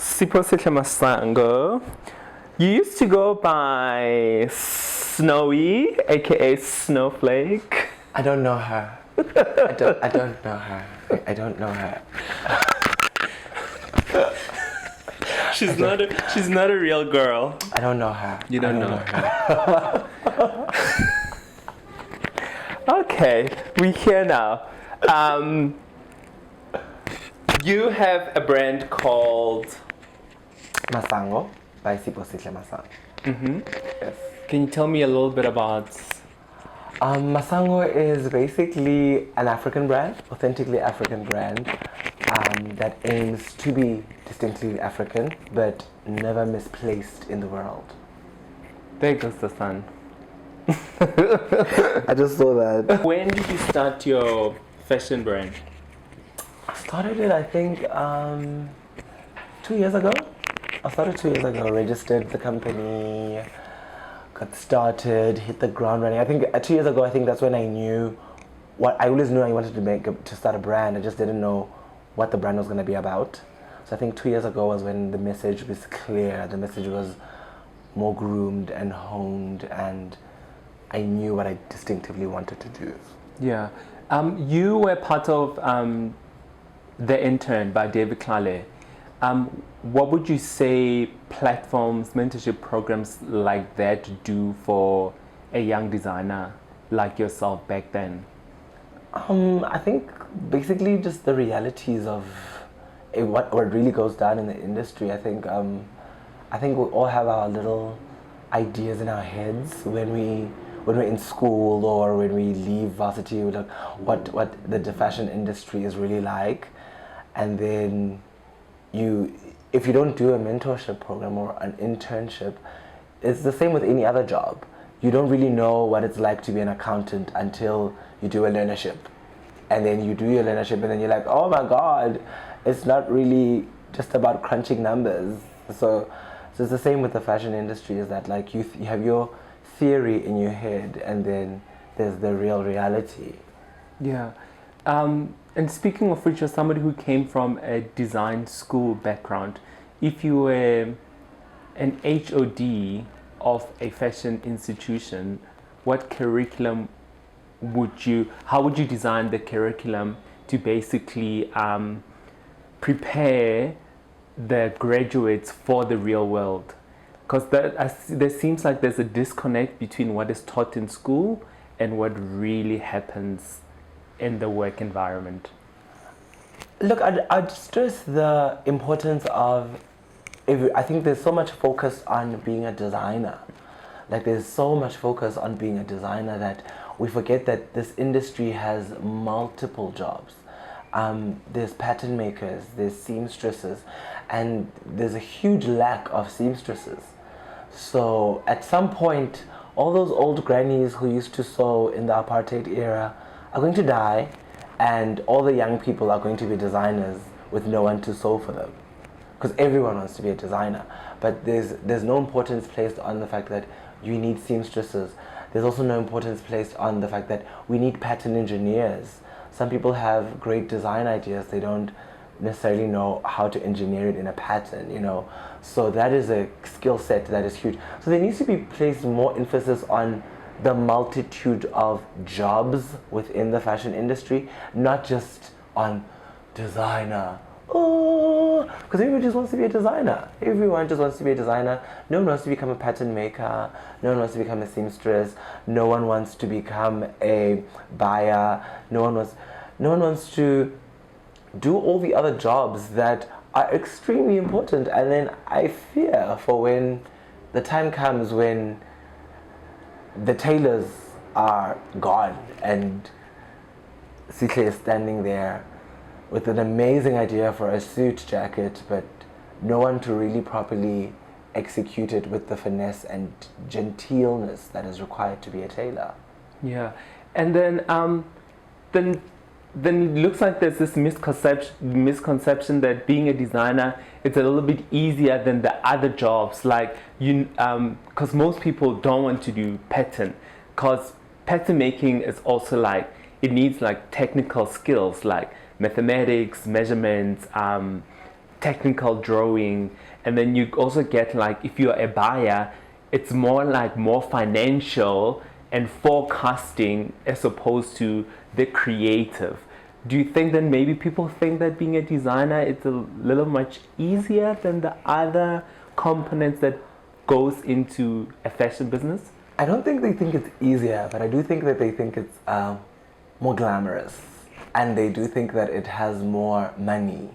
Siphosihle Masango. You used to go by Snowy, aka Snowflake. I don't know her. I don't know her. I don't know her. She's not a real girl. I don't know her. You don't know her. Okay, we're here now. You have a brand called Masango by Siphosihle Masango. Mm-hmm. Yes. Can you tell me a little bit about? Masango is basically an African brand, authentically African brand, that aims to be distinctly African, but never misplaced in the world. There goes the sun. I just saw that. When did you start your fashion brand? I started it, I think, 2 years ago. I started 2 years ago, registered the company, got started, hit the ground running. I think 2 years ago, I think that's when I knew what I always knew I wanted to start a brand. I just didn't know what the brand was going to be about. So I think 2 years ago was when the message was clear. The message was more groomed and honed, and I knew what I distinctively wanted to do. Yeah. You were part of The Intern by David Clale. What would you say platforms, mentorship programs like that do for a young designer like yourself back then? I think basically just the realities of what really goes down in the industry. I think we all have our little ideas in our heads when we're in school or when we leave varsity, like what the fashion industry is really like, and then if you don't do a mentorship program or an internship, it's the same with any other job. You don't really know what it's like to be an accountant until you do a learnership. And then you do your learnership and then you're like, oh my God, it's not really just about crunching numbers. So it's the same with the fashion industry, is that like you have your theory in your head and then there's the real reality. Yeah. And speaking of which, you're somebody who came from a design school background. If you were an HOD of a fashion institution, what curriculum how would you design the curriculum to basically prepare the graduates for the real world? Because there seems like there's a disconnect between what is taught in school and what really happens in the work environment. Look, I'd stress the importance of, I think there's so much focus on being a designer. Like there's so much focus on being a designer that we forget that this industry has multiple jobs. There's pattern makers, there's seamstresses, and there's a huge lack of seamstresses. So at some point, all those old grannies who used to sew in the apartheid era are going to die, and all the young people are going to be designers with no one to sew for them. Because everyone wants to be a designer. But there's no importance placed on the fact that you need seamstresses. There's also no importance placed on the fact that we need pattern engineers. Some people have great design ideas, they don't necessarily know how to engineer it in a pattern, So that is a skill set that is huge. So there needs to be placed more emphasis on the multitude of jobs within the fashion industry, not just on designer. Oh, because everybody just wants to be a designer. Everyone just wants to be a designer. No one wants to become a pattern maker. No one wants to become a seamstress. No one wants to become a buyer. No one wants to do all the other jobs that are extremely important. And then I fear for when the time comes when the tailors are gone and Sihle is standing there with an amazing idea for a suit jacket, but no one to really properly execute it with the finesse and genteelness that is required to be a tailor. Yeah, and then it looks like there's this misconception that being a designer is a little bit easier than the other jobs. Like because most people don't want to do pattern, because pattern making is also like, it needs like technical skills like mathematics, measurements, technical drawing, and then you also get like, if you're a buyer, it's more financial and forecasting as opposed to the creative. Do you think that maybe people think that being a designer is a little much easier than the other components that goes into a fashion business? I don't think they think it's easier, but I do think that they think it's more glamorous, and they do think that it has more money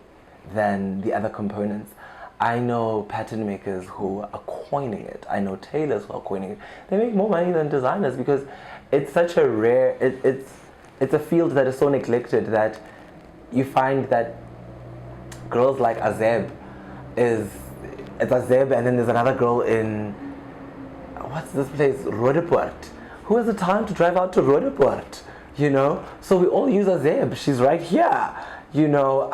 than the other components. I know pattern makers who are coining it. I know tailors who are coining it. They make more money than designers because it's such a rare. It's a field that is so neglected that you find that girls like Azeb it's Azeb, and then there's another girl in what's this place, Roodepoort. Who has the time to drive out to Roodepoort? You know, so we all use Azeb. She's right here. You know,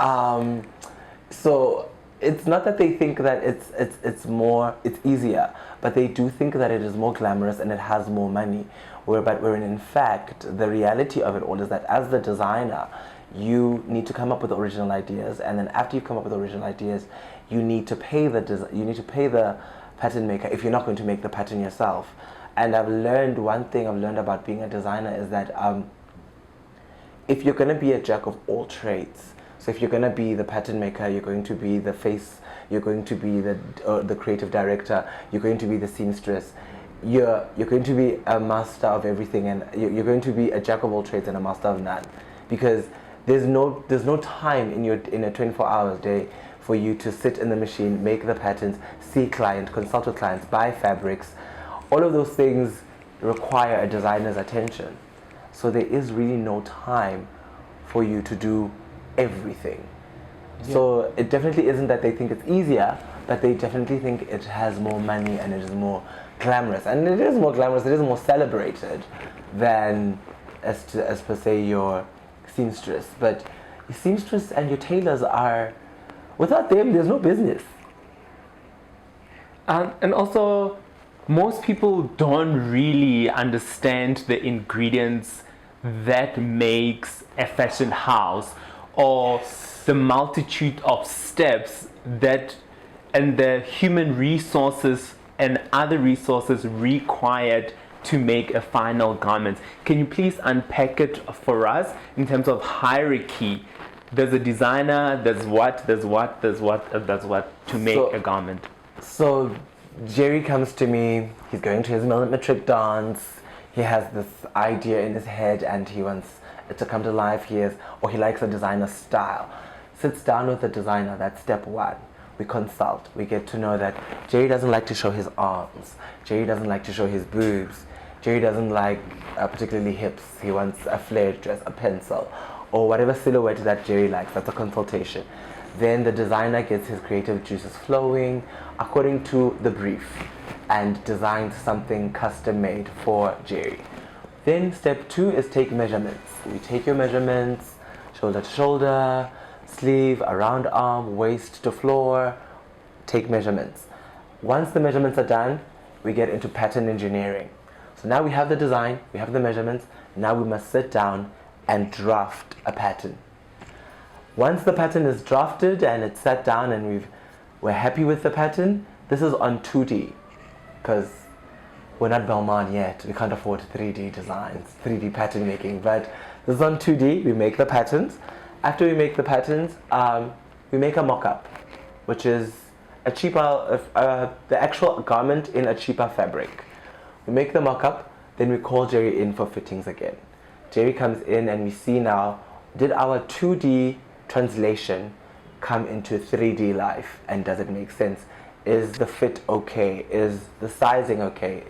so it's not that they think that it's easier, but they do think that it is more glamorous and it has more money. But in fact, the reality of it all is that as the designer, you need to come up with original ideas, and then after you come up with original ideas, you need to pay the pattern maker if you're not going to make the pattern yourself. And one thing I've learned about being a designer is that if you're going to be a jack of all trades, so if you're going to be the pattern maker, you're going to be the face, you're going to be the creative director, you're going to be the seamstress, you're going to be a master of everything, and you're going to be a jack of all trades and a master of none, because there's no time in a 24 hours day for you to sit in the machine, make the patterns, see client, consult with clients, buy fabrics. All of those things require a designer's attention. So there is really no time for you to do everything. Yeah. So it definitely isn't that they think it's easier, but they definitely think it has more money and it is more glamorous. And it is more glamorous, it is more celebrated than as per se your seamstress. But your seamstress and your tailors are, without them, there's no business. And also, most people don't really understand the ingredients that makes a fashion house, or the multitude of steps that and the human resources and other resources required to make a final garment. Can you please unpack it for us in terms of hierarchy? There's a designer, there's what to make a garment. So Jerry comes to me, he's going to his millimetric dance, he has this idea in his head and he wants it to come to life. He likes a designer style. Sits down with the designer, that's step one. We consult, we get to know that Jerry doesn't like to show his arms, Jerry doesn't like to show his boobs, Jerry doesn't like particularly hips, he wants a flared dress, a pencil, or whatever silhouette that Jerry likes. That's a consultation. Then the designer gets his creative juices flowing according to the brief and designs something custom made for Jerry. Then step two is take measurements. We take your measurements, shoulder to shoulder, sleeve, around arm, waist to floor, take measurements. Once the measurements are done, we get into pattern engineering. So now we have the design, we have the measurements, now we must sit down and draft a pattern. Once the pattern is drafted and it's sat down and we're happy with the pattern, this is on 2D, because we're not Belmont yet, we can't afford 3D designs, 3D pattern making, but this is on 2D, we make the patterns. After we make the patterns, we make a mock-up, which is a cheaper, the actual garment in a cheaper fabric. We make the mock-up, then we call Jerry in for fittings again. Jerry comes in and we see now, did our 2D translation come into 3D life, and does it make sense? Is the fit okay? Is the sizing okay?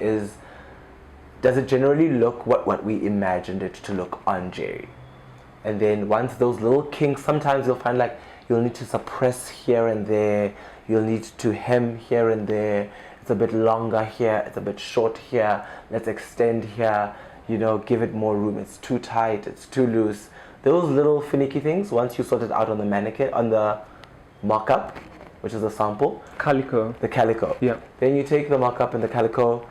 Does it generally look what we imagined it to look on Jerry? And then once those little kinks, sometimes you'll find like you'll need to suppress here and there, you'll need to hem here and there, it's a bit longer here, it's a bit short here, let's extend here, give it more room, it's too tight, it's too loose. Those little finicky things, once you sort it out on the mannequin, on the mock-up, which is a sample. The calico. Yeah. Then you take the mock-up and the calico,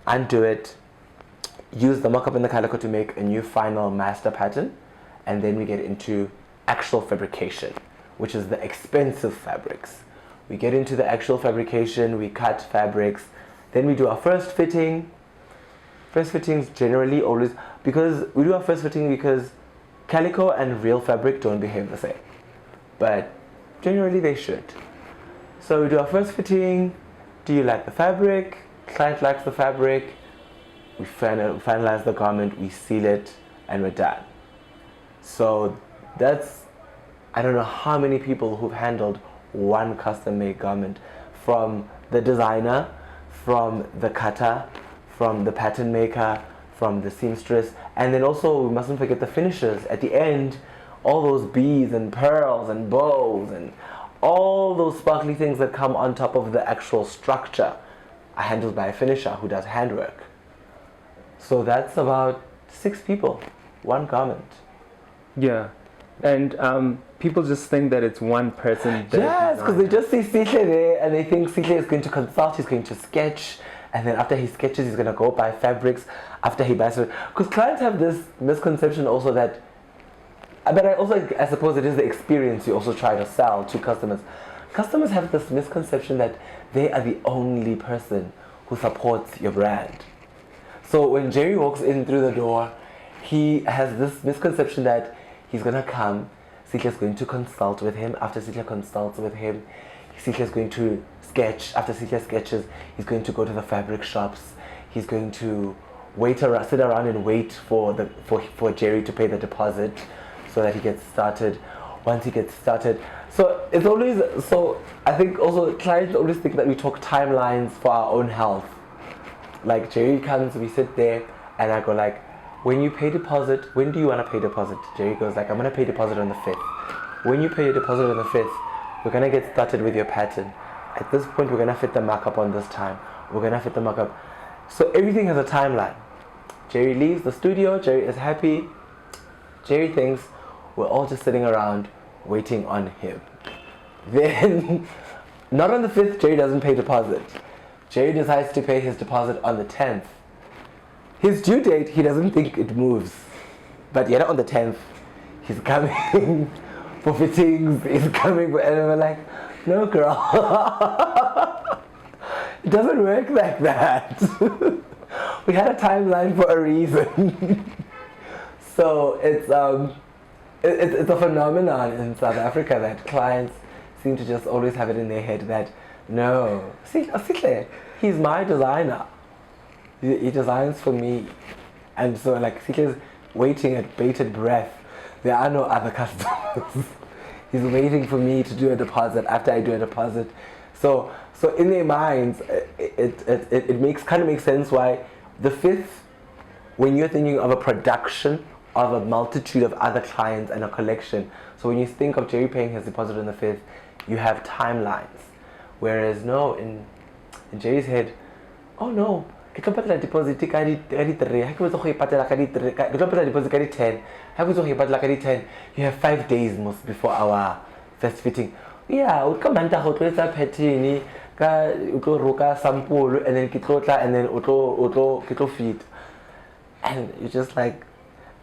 undo it, use the mock-up and the calico to make a new final master pattern, and then we get into actual fabrication, which is the expensive fabrics. We get into the actual fabrication, we cut fabrics, then we do our first fitting. First fittings generally always, because we do our first fitting because calico and real fabric don't behave the same, but generally they should. So we do our first fitting. Do you like the fabric? Client likes the fabric. We finalize the garment, we seal it, and we're done. So that's, I don't know how many people who've handled one custom made garment, from the designer, from the cutter, from the pattern maker, from the seamstress, and then also we mustn't forget the finishers. At the end, all those beads and pearls and bows and all those sparkly things that come on top of the actual structure are handled by a finisher who does handwork. So that's about 6 people, one garment. Yeah, and people just think that it's one person. Yes, because they just see Siphosihle there and they think Siphosihle is going to consult, he's going to sketch, and then after he sketches, he's going to go buy fabrics. After he buys it, because clients have this misconception also that, but I suppose it is the experience you also try to sell to customers. Customers have this misconception that they are the only person who supports your brand. So when Jerry walks in through the door, he has this misconception that he's going to come, Siphosihle is going to consult with him. After Siphosihle consults with him, Siphosihle is going to sketch. After Siphosihle sketches, he's going to go to the fabric shops. He's going to sit around and wait for Jerry to pay the deposit so that he gets started. Once he gets started, so it's always, so I think also clients always think that we talk timelines for our own health. Like Jerry comes, we sit there, and I go like, when you pay deposit, when do you want to pay deposit? Jerry goes like, I'm going to pay deposit on the 5th. When you pay your deposit on the 5th, we're going to get started with your pattern. At this point, we're going to fit the markup on this time. We're going to fit the markup. So everything has a timeline. Jerry leaves the studio, Jerry is happy. Jerry thinks we're all just sitting around waiting on him. Then, not on the 5th, Jerry doesn't pay deposit. Jerry decides to pay his deposit on the 10th. His due date, he doesn't think it moves. But yet on the 10th, he's coming for fittings, he's coming for, and we're like, no girl, it doesn't work like that. We had a timeline for a reason. So it's a phenomenon in South Africa that clients seem to just always have it in their head that, no, Siphosihle, he's my designer. He designs for me. And so like Siphosihle is waiting at bated breath. There are no other customers. He's waiting for me to do a deposit after I do a deposit. So in their minds, it kind of makes sense why the 5th, when you're thinking of a production of a multitude of other clients and a collection. So when you think of Jerry paying his deposit on the 5th, you have timelines. Whereas no, in Jerry's head, oh no, ke tlo patela deposit ka di 3, ha ke botsa go ipatela ka di 3, ke tlo patela deposit ka di 10, ha ke botsa go ipatela ka di 10. You have 5 days most before our first fitting. Yeah, o ka manta go tloetsa pattern ka o tlo roka sample and then ke tlotla and then o tlo fit. And you're just like,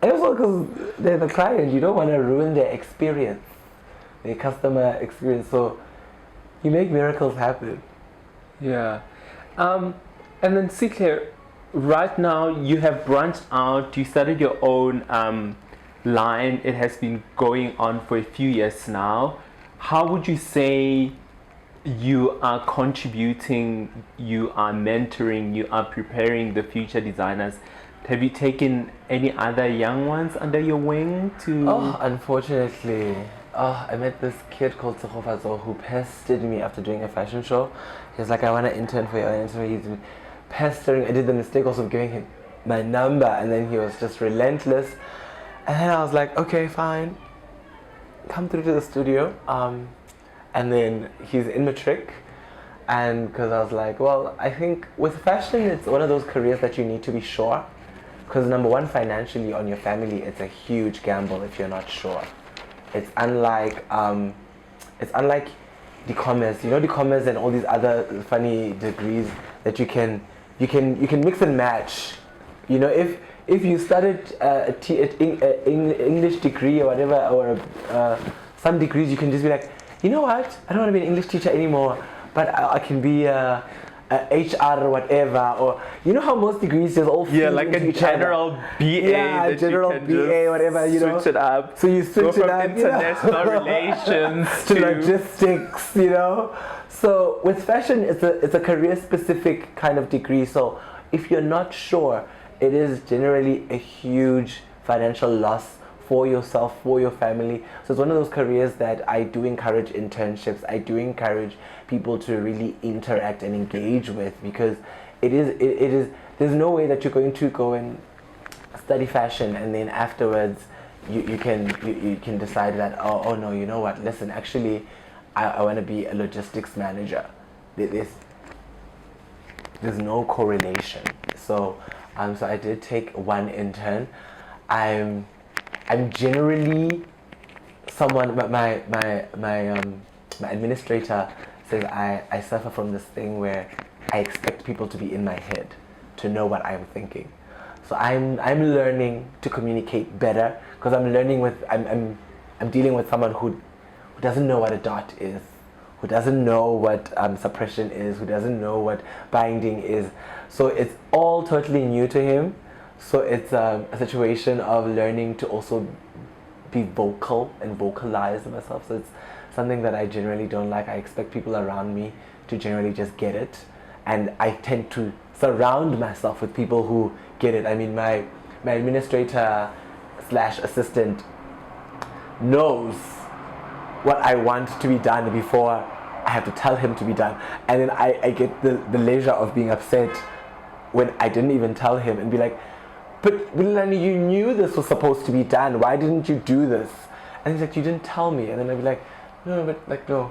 and also because they're the client, you don't want to ruin their experience, their customer experience. So you make miracles happen. Yeah. And then Siphosihle, right now you have branched out, you started your own line. It has been going on for a few years now. How would you say you are contributing, you are mentoring, you are preparing the future designers? Have you taken any other young ones under your wing to... Oh, unfortunately. I met this kid called Siphosihle who pestered me after doing a fashion show. He was like, I want to intern for you. He's been pestering. I did the mistake also of giving him my number, and then he was just relentless. And then I was like, okay, fine. Come through to the studio. And then he's in matric. And because I was like, well, I think with fashion, it's one of those careers that you need to be sure. Because number one, financially on your family, it's a huge gamble if you're not sure. It's unlike commerce. You know, commerce and all these other funny degrees that you can mix and match. You know, if you studied an English degree or whatever, or some degrees you can just be like, you know what, I don't want to be an English teacher anymore, but I can be a HR or whatever, or you know how most degrees just all feed like into a each general other. BA. Yeah, that general you can BA, whatever, you know. Switch it up. So you switch Go it from up, international relations to logistics, you know. So with fashion, it's a career specific kind of degree. So if you're not sure, it is generally a huge financial loss for yourself, for your family. So it's one of those careers that I do encourage internships. I do encourage people to really interact and engage with, because it is there's no way that you're going to go and study fashion and then afterwards you can decide that oh no, you know what, listen, actually I want to be a logistics manager. There's no correlation. So so I did take one intern. I'm generally someone, my administrator says I suffer from this thing where I expect people to be in my head to know what I'm thinking. So I'm learning to communicate better, because I'm dealing with someone who doesn't know what a dot is, who doesn't know what suppression is, who doesn't know what binding is. So it's all totally new to him. So it's a situation of learning to also be vocal and vocalize myself. So it's something that I generally don't like. I expect people around me to generally just get it, and I tend to surround myself with people who get it. I mean, my administrator slash assistant knows what I want to be done before I have to tell him to be done, and then I get the leisure of being upset when I didn't even tell him and be like, but Lani, you knew this was supposed to be done. Why didn't you do this? And he's like, you didn't tell me. And then I'd be like, no, but like, no.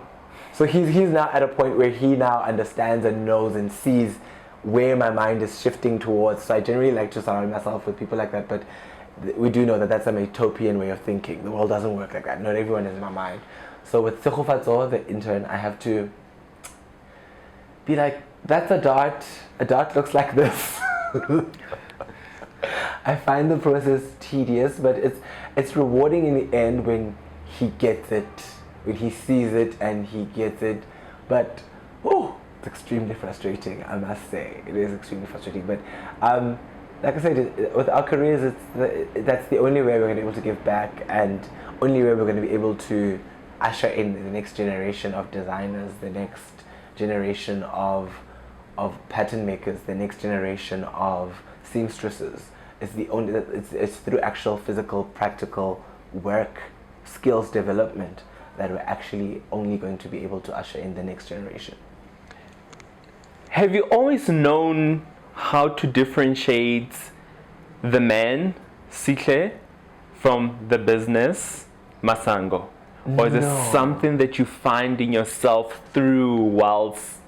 So he's now at a point where he now understands and knows and sees where my mind is shifting towards. So I generally like to surround myself with people like that. But we do know that that's a utopian way of thinking. The world doesn't work like that. Not everyone is in my mind. So with Siphosihle, the intern, I have to be like, that's a dot. A dot looks like this. I find the process tedious, but it's rewarding in the end when he gets it, when he sees it and he gets it. But it's extremely frustrating, I must say. It is extremely frustrating. But like I said, with our careers, that's the only way we're going to be able to give back, and only way we're going to be able to usher in the next generation of designers, the next generation of pattern makers, the next generation of seamstresses. It's through actual physical, practical work, skills development that we're actually only going to be able to usher in the next generation. Have you always known how to differentiate the man, Sihle, from the business, Masango? Or is it something that you find in yourself through whilst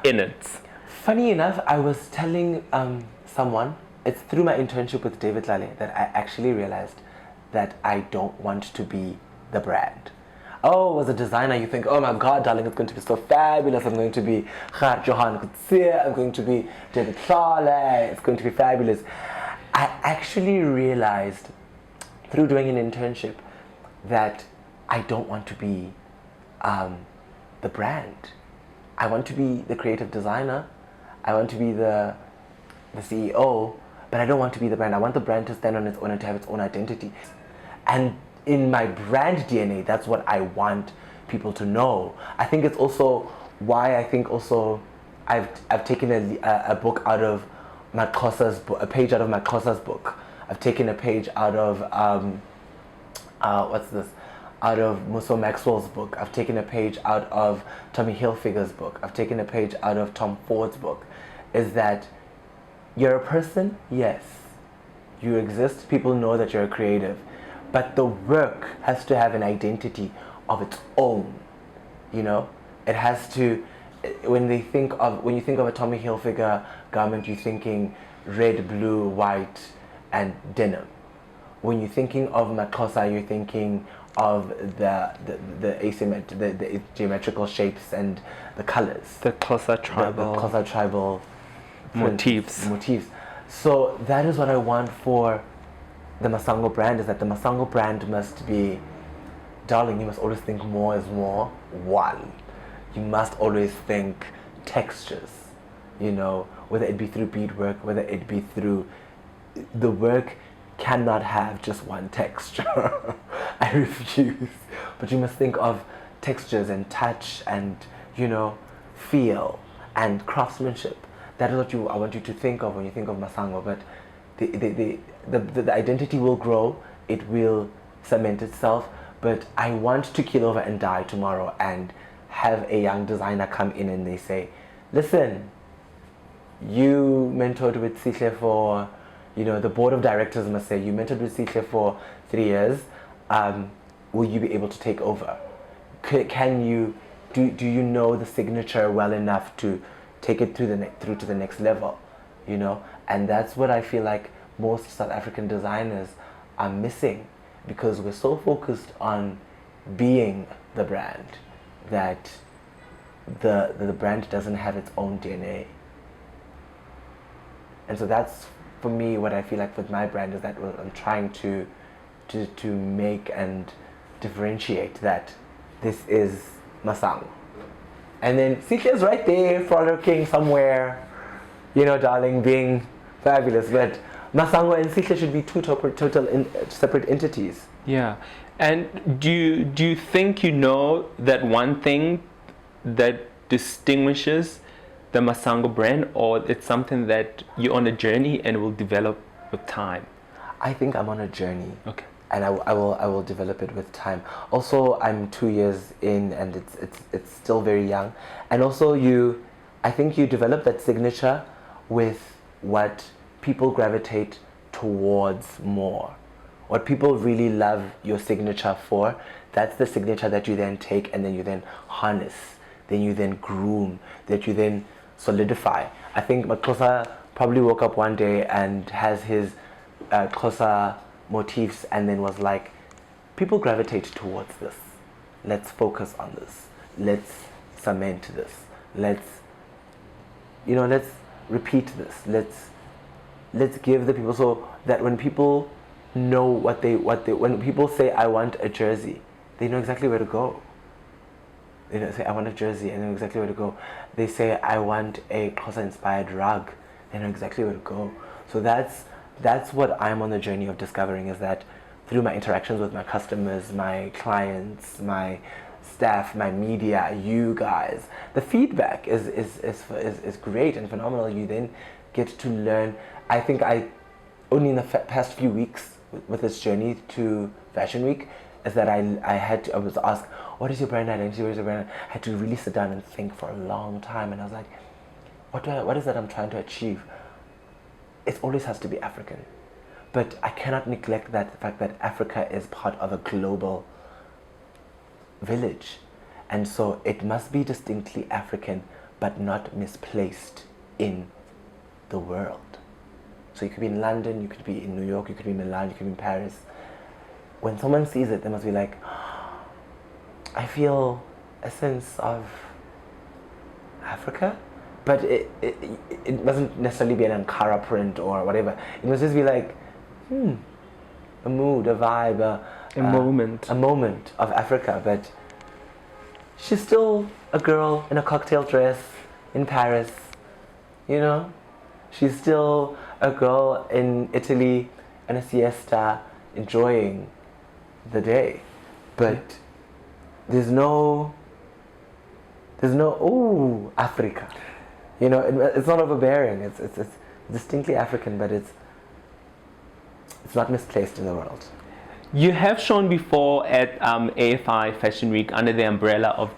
in it? Funny enough, I was telling someone, it's through my internship with David Lale that I actually realized that I don't want to be the brand. Oh, as a designer, you think, oh my God, darling, it's going to be so fabulous. I'm going to be Johan Kutsia, I'm going to be David Lale, it's going to be fabulous. I actually realized through doing an internship that I don't want to be the brand. I want to be the creative designer. I want to be the CEO, but I don't want to be the brand. I want the brand to stand on its own and to have its own identity. And in my brand DNA, that's what I want people to know. I think it's also why I think also I've taken a book out of Maxhosa's book, a page out of Maxhosa's book. I've taken a page out of out of Muso Maxwell's book. I've taken a page out of Tommy Hilfiger's book. I've taken a page out of Tom Ford's book. Is that you're a person? Yes. You exist. People know that you're a creative. But the work has to have an identity of its own. You know? It has to, when you think of a Tommy Hilfiger garment, you're thinking red, blue, white, and denim. When you're thinking of Maxhosa, you're thinking of the geometrical shapes and the colors. The Xhosa tribal. The Xhosa tribal motifs. So that is what I want for the Masango brand, is that the Masango brand must be darling, you must always think more is more. One, you must always think textures, you know, whether it be through beadwork, whether it be through the work cannot have just one texture. I refuse. But you must think of textures and touch and, you know, feel and craftsmanship. That is what I want you to think of when you think of Masango. But the identity will grow, it will cement itself. But I want to keel over and die tomorrow and have a young designer come in and they say, listen, you mentored with Sihle for, you know, the board of directors must say, you mentored with Sihle for 3 years, will you be able to take over? Can you, do you know the signature well enough to take it through to the next level, you know? And that's what I feel like most South African designers are missing, because we're so focused on being the brand that the brand doesn't have its own DNA. And so that's, for me, what I feel like with my brand is that I'm trying to make and differentiate that this is Masango. And then Sihle is right there frolicking somewhere, you know, darling, being fabulous. But Masango and Sihle should be two separate entities. Yeah. And do you think you know that one thing that distinguishes the Masango brand, or it's something that you're on a journey and will develop with time? I think I'm on a journey. Okay. And I will develop it with time. Also, I'm 2 years in, and it's still very young. And also, I think you develop that signature with what people gravitate towards more. What people really love your signature for, that's the signature that you then take and then you then harness, then you then groom, that you then solidify. I think Xhosa probably woke up one day and has his Xhosa motifs and then was like, people gravitate towards this. Let's focus on this. Let's cement this. Let's repeat this. Let's give the people, so that when people know when people say I want a jersey, they know exactly where to go. They don't say I want a jersey and they know exactly where to go. They say I want a Xhosa inspired rug, they know exactly where to go. So that's what I'm on the journey of discovering, is that through my interactions with my customers, my clients, my staff, my media, you guys, the feedback is great and phenomenal. You then get to learn. I think I only in the past few weeks with this journey to Fashion Week is that I was asked, what is your brand identity? What is your brand? I had to really sit down and think for a long time, and I was like, what is that I'm trying to achieve? It always has to be African, but I cannot neglect the fact that Africa is part of a global village, and so it must be distinctly African but not misplaced in the world. So you could be in London, you could be in New York, you could be in Milan, you could be in Paris. When someone sees it, they must be like, I feel a sense of Africa. But it mustn't necessarily be an Ankara print or whatever. It must just be like, a mood, a vibe, a moment. A moment of Africa. But she's still a girl in a cocktail dress in Paris, you know? She's still a girl in Italy in a siesta, enjoying the day. But there's no, ooh, Africa. You know, it's not overbearing. It's distinctly African, but it's not misplaced in the world. You have shown before at AFI Fashion Week under the umbrella of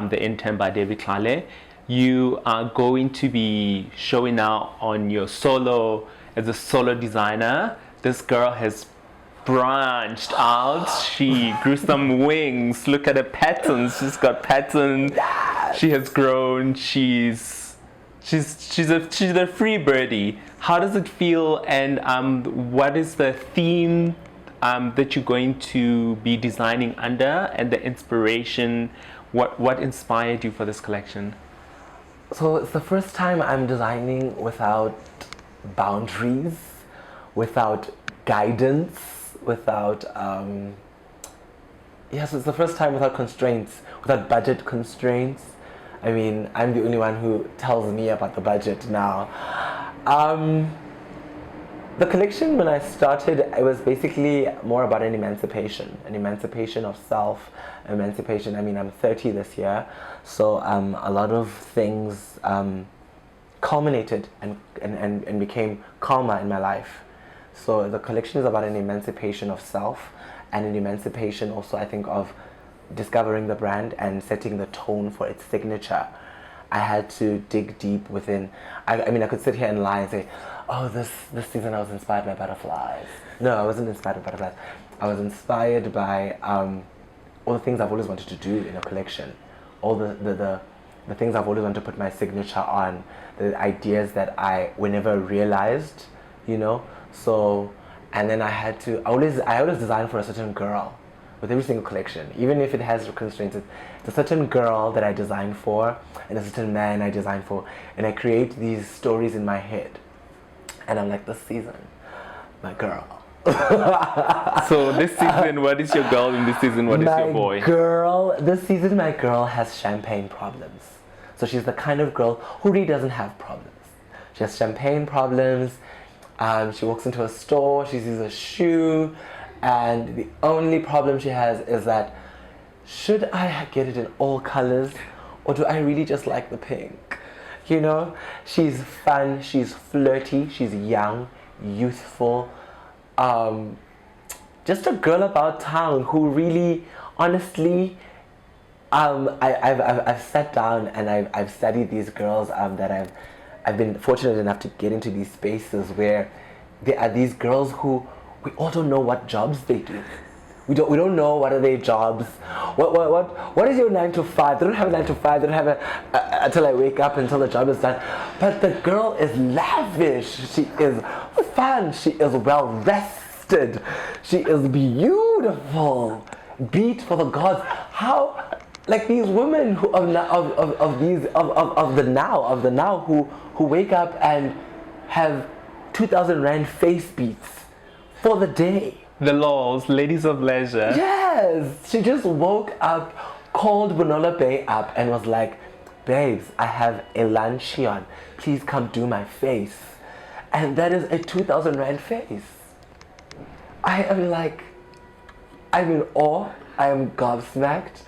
the Intern by David Klale. You are going to be showing now on your solo as a solo designer. This girl has branched out. She grew some wings. Look at her patterns. She's got patterns. She has grown. She's a free birdie. How does it feel, and what is the theme that you're going to be designing under, and the inspiration? What inspired you for this collection? So it's the first time I'm designing without boundaries, without guidance, without Yes, it's the first time without constraints, without budget constraints. I mean, I'm the only one who tells me about the budget now. The collection, when I started, it was basically more about an emancipation of self, emancipation. I mean, I'm 30 this year, so a lot of things culminated and became calmer in my life. So the collection is about an emancipation of self and an emancipation also, I think, of discovering the brand and setting the tone for its signature. I had to dig deep within. I mean, I could sit here and lie and say, oh, this season I was inspired by butterflies. No, I wasn't inspired by butterflies. I was inspired by all the things I've always wanted to do in a collection. All the things I've always wanted to put my signature on. The ideas that I were never realized, you know. So, and then I always design for a certain girl with every single collection, even if it has constraints. It's a certain girl that I design for, and a certain man I design for, and I create these stories in my head. And I'm like, this season, my girl. So this season, what is your girl? In this season, what is your boy? This season, my girl has champagne problems. So she's the kind of girl who really doesn't have problems. She has champagne problems. She walks into a store, she sees a shoe, and the only problem she has is that, should I get it in all colors, or do I really just like the pink? You know, she's fun, she's flirty, she's young, youthful, just a girl about town who really, honestly, I've sat down and I've studied these girls that I've been fortunate enough to get into these spaces where there are these girls who we all don't know what jobs they do. We don't know what are their jobs. What is your 9 to 5? They don't have a 9 to 5. They don't have until I wake up, until the job is done. But the girl is lavish. She is fun. She is well rested. She is beautiful. Beat for the gods. How, like these women who of the now who wake up and have 2,000 rand face beats for the day. The laws, ladies of leisure. Yes, she just woke up, called Bonola Bay up and was like, babes, I have a luncheon. Please come do my face. And that is a 2,000 rand face. I am like, I'm in awe. I am gobsmacked.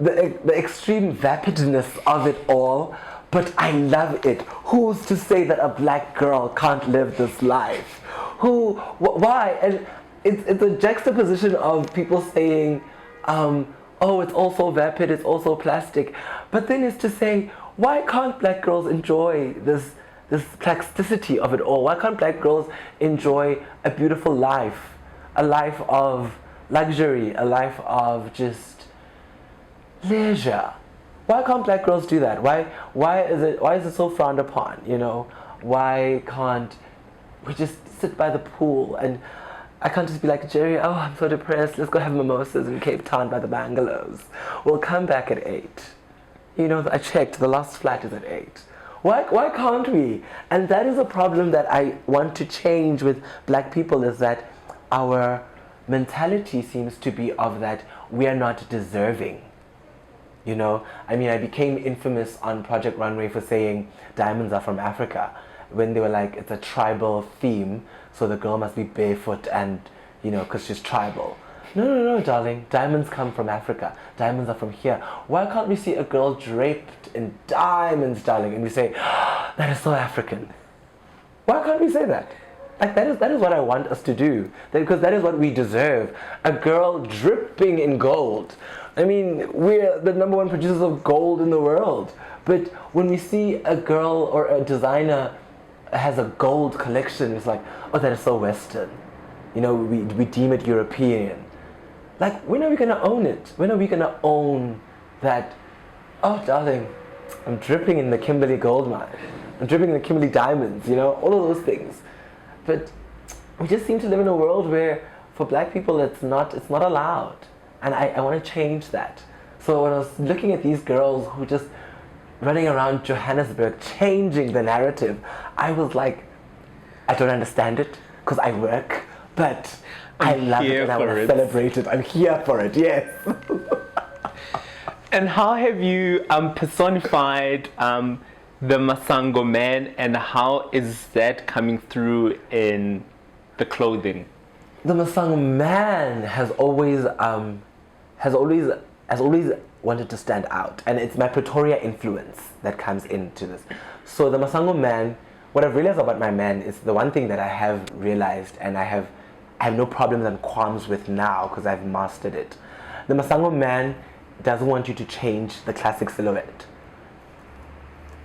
The extreme vapidness of it all, but I love it. Who's to say that a black girl can't live this life? Why? And it's a juxtaposition of people saying, oh, it's also vapid, it's also plastic. But then it's to say, why can't black girls enjoy this plasticity of it all? Why can't black girls enjoy a beautiful life? A life of luxury, a life of just leisure. Why can't black girls do that? Why is it so frowned upon? You know, why can't we just sit by the pool and I can't just be like, Jerry, oh, I'm so depressed, let's go have mimosas in Cape Town by the bungalows. We'll come back at 8. You know, I checked, the last flight is at 8. Why can't we? And that is a problem that I want to change with black people, is that our mentality seems to be of that we are not deserving. You know, I mean, I became infamous on Project Runway for saying diamonds are from Africa, when they were like, it's a tribal theme, so the girl must be barefoot and, you know, because she's tribal. No, darling. Diamonds come from Africa. Diamonds are from here. Why can't we see a girl draped in diamonds, darling, and we say, oh, that is so African? Why can't we say that? Like, that is what I want us to do, because that is what we deserve. A girl dripping in gold. I mean, we're the #1 producers of gold in the world. But when we see a girl or a designer has a gold collection, it's like, oh, that is so Western. You know, we deem it European. Like, when are we gonna own it? When are we gonna own that, oh, darling, I'm dripping in the Kimberley gold mine. I'm dripping in the Kimberley diamonds, you know, all of those things. But we just seem to live in a world where for black people it's not allowed. And I want to change that. So when I was looking at these girls who just running around Johannesburg changing the narrative, I was like, I don't understand it because I work, but I love it here and I want for to it. celebrate it. I'm here for it, yes. And how have you personified the Masango man, and how is that coming through in the clothing? The Masango man has always wanted to stand out, and it's my Pretoria influence that comes into this. So the Masango man, what I've realized about my man is the one thing that I have realized, and I have no problems and qualms with now because I've mastered it. The Masango man doesn't want you to change the classic silhouette.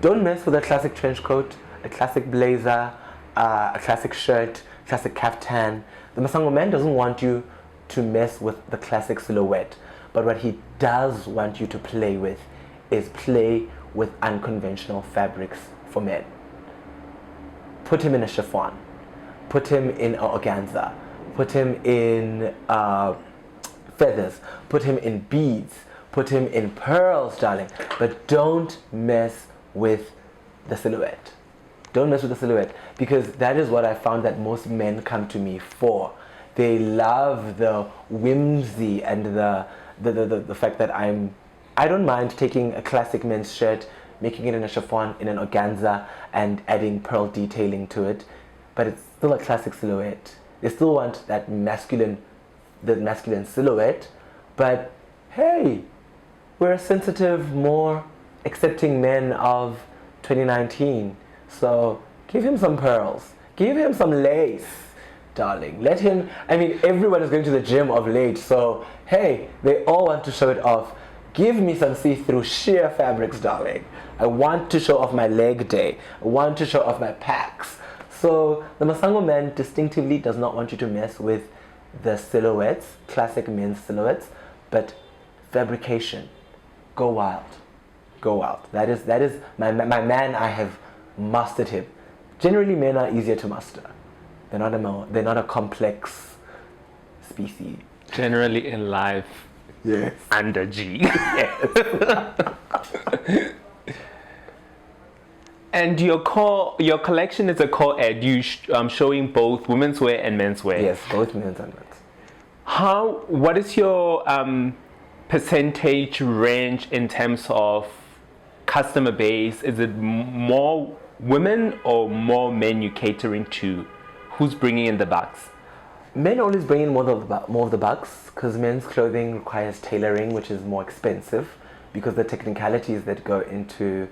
Don't mess with a classic trench coat, a classic blazer, a classic shirt, classic kaftan. The Masango man doesn't want you to mess with the classic silhouette, but what he does want you to play with is play with unconventional fabrics for men. Put him in a chiffon, put him in an organza, put him in feathers, put him in beads, put him in pearls, darling, but don't mess with the silhouette. Don't mess with the silhouette, because that is what I found that most men come to me for. They love the whimsy and the fact that I don't mind taking a classic men's shirt, making it in a chiffon, in an organza, and adding pearl detailing to it, but it's still a classic silhouette. They still want that masculine silhouette, but hey, we're a sensitive, more accepting men of 2019. So give him some pearls, give him some lace, darling. Let him, everyone is going to the gym of late, so hey, they all want to show it off. Give me some see-through sheer fabrics, darling. I want to show off my leg day. I want to show off my pecs. So the Masango man distinctively does not want you to mess with the silhouettes, classic men's silhouettes, but fabrication. Go wild. Go wild. That is my man. I have mastered him. Generally, men are easier to master. They're not a complex species. Generally in life, Yes. under G. Yes. And your collection is a co-ed. Showing both women's wear and men's wear. Yes, both men's and men's. What is your percentage range in terms of customer base? Is it more women or more men you catering to? Who's bringing in the bucks? Men always bring in more of the bucks, because men's clothing requires tailoring, which is more expensive, because the technicalities that go into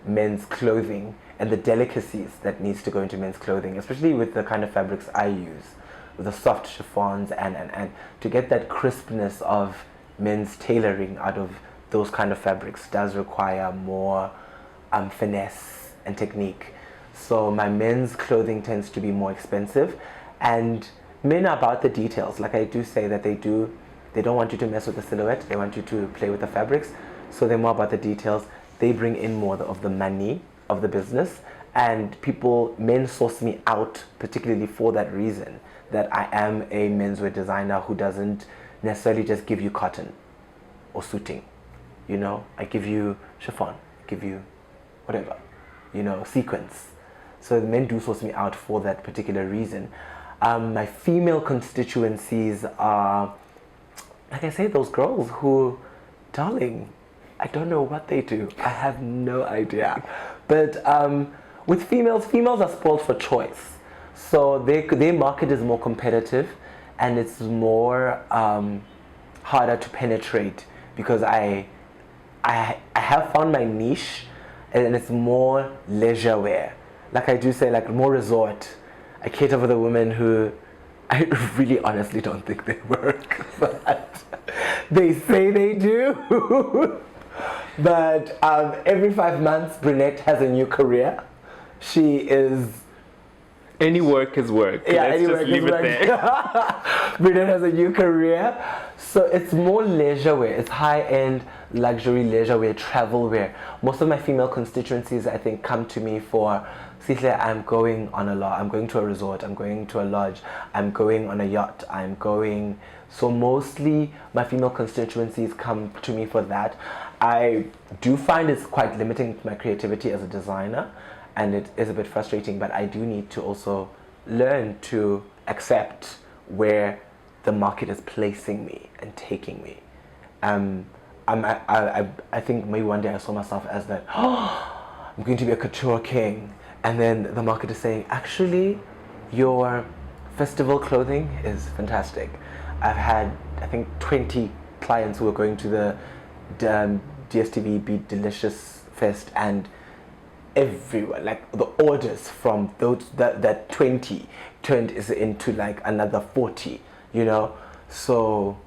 men's clothing and the delicacies that needs to go into men's clothing, especially with the kind of fabrics I use, with the soft chiffons and to get that crispness of men's tailoring out of those kind of fabrics does require more finesse and technique. So my men's clothing tends to be more expensive, and men are about the details. Like I do say that they don't want you to mess with the silhouette, they want you to play with the fabrics, so they're more about the details. They bring in more of the money of the business, and men source me out particularly for that reason, that I am a menswear designer who doesn't necessarily just give you cotton or suiting. I give you chiffon, give you whatever, sequins. So the men do source me out for that particular reason. My female constituencies are, like I say, those girls who, darling, I don't know what they do. I have no idea. But with females are spoiled for choice. So their market is more competitive, and it's more harder to penetrate, because I have found my niche, and it's more leisure wear. Like I do say, like more resort. I cater for the women who I really honestly don't think they work, but they say they do. But every 5 months, Brunette has a new career. She is... Any work is work. Yeah, Let's just leave it there. Brunette has a new career. So it's more leisure wear. It's high-end luxury leisure wear, travel wear. Most of my female constituencies, I think, come to me for, Sihle, I'm going to a resort, I'm going to a lodge, I'm going on a yacht, So mostly my female constituencies come to me for that. I do find it's quite limiting to my creativity as a designer, and it is a bit frustrating, but I do need to also learn to accept where the market is placing me and taking me. I think maybe one day I saw myself as that, oh, I'm going to be a couture king. And then the market is saying, actually, your festival clothing is fantastic. I've had, I think, 20 clients who are going to the DSTV Be Delicious Fest, and everyone, like the orders from those that 20 turned is into like another 40, you know. So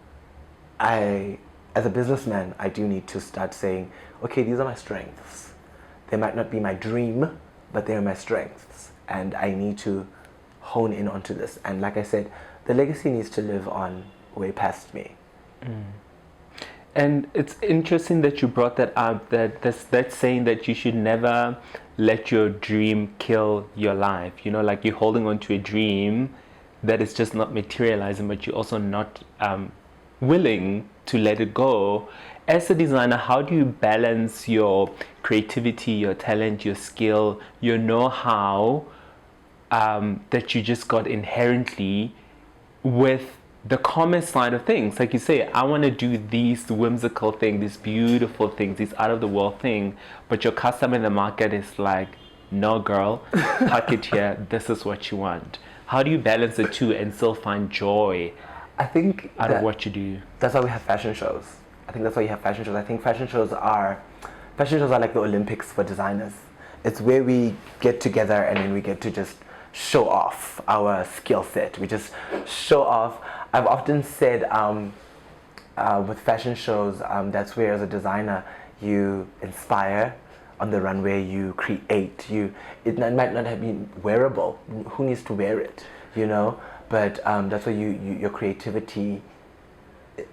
as a businessman, I do need to start saying, okay, these are my strengths. They might not be my dream, but they are my strengths, and I need to hone in onto this. And like I said, the legacy needs to live on way past me. And it's interesting that you brought that up, that saying that you should never let your dream kill your life. You know, like you're holding on to a dream that is just not materializing, but you're also not willing to let it go. As a designer, how do you balance your creativity, your talent, your skill, your know-how that you just got inherently with the commerce side of things? Like you say, I want to do these whimsical things, these beautiful things, these out of the world thing, but your customer in the market is like, no girl, tuck it here, this is what you want. How do you balance the two and still find joy I think out of what you do? That's why we have fashion shows. I think that's why you have fashion shows. I think fashion shows are like the Olympics for designers. It's where we get together and then we get to just show off our skill set. We just show off. I've often said with fashion shows, that's where as a designer you inspire. On the runway you create. It might not have been wearable. Who needs to wear it? You know. But that's where your creativity